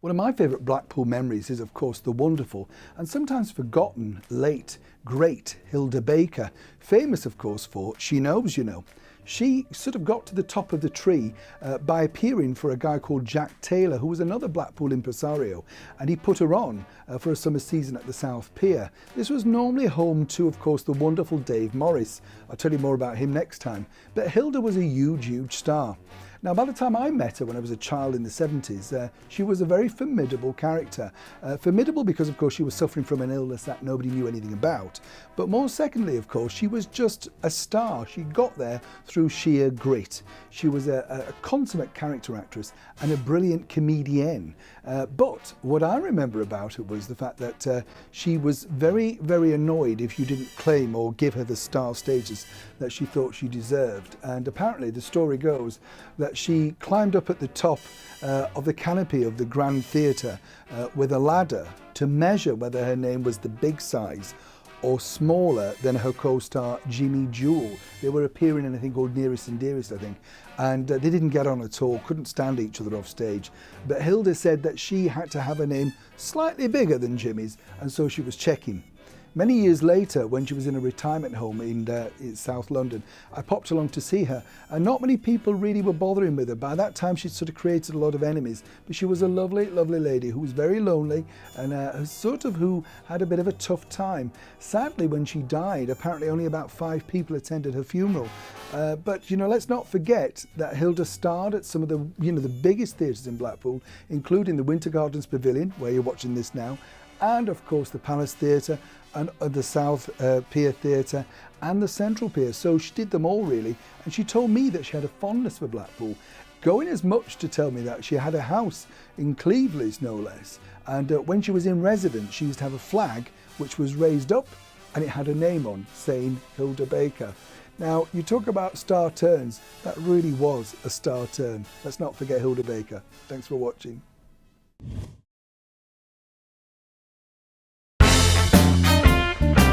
One of my favourite Blackpool memories is, of course, the wonderful and sometimes forgotten late, great Hylda Baker, famous, of course, for She Knows, You Know. She sort of got to the top of the tree by appearing for a guy called Jack Taylor, who was another Blackpool impresario, and he put her on for a summer season at the South Pier. This was normally home to, of course, the wonderful Dave Morris. I'll tell you more about him next time. But Hylda was a huge, huge star. Now, by the time I met her when I was a child in the 70s, she was a very formidable character. Formidable because, of course, she was suffering from an illness that nobody knew anything about. But more secondly, of course, she was just a star. She got there through sheer grit. She was a consummate character actress and a brilliant comedienne. But what I remember about her was the fact that she was very, very annoyed if you didn't claim or give her the star status that she thought she deserved. And apparently the story goes that she climbed up at the top of the canopy of the Grand Theatre with a ladder to measure whether her name was the big size or smaller than her co-star Jimmy Jewel. They were appearing in a thing called Nearest and Dearest, I think, and they didn't get on at all, couldn't stand each other off stage. But Hylda said that she had to have a name slightly bigger than Jimmy's, and so she was checking. Many years later, when she was in a retirement home in South London, I popped along to see her, and not many people really were bothering with her. By that time, she'd sort of created a lot of enemies, but she was a lovely, lovely lady who was very lonely and who had a bit of a tough time. Sadly, when she died, apparently only about 5 people attended her funeral. But let's not forget that Hylda starred at some of the the biggest theatres in Blackpool, including the Winter Gardens Pavilion, where you're watching this now, and of course the Palace Theatre and the South Pier Theatre and the Central Pier. So she did them all really, and she told me that she had a fondness for Blackpool, going as much to tell me that she had a house in Cleveland, no less, and when she was in residence she used to have a flag which was raised up and it had a name on saying Hylda Baker. Now, you talk about star turns, that really was a star turn. Let's not forget Hylda Baker. Thanks for watching.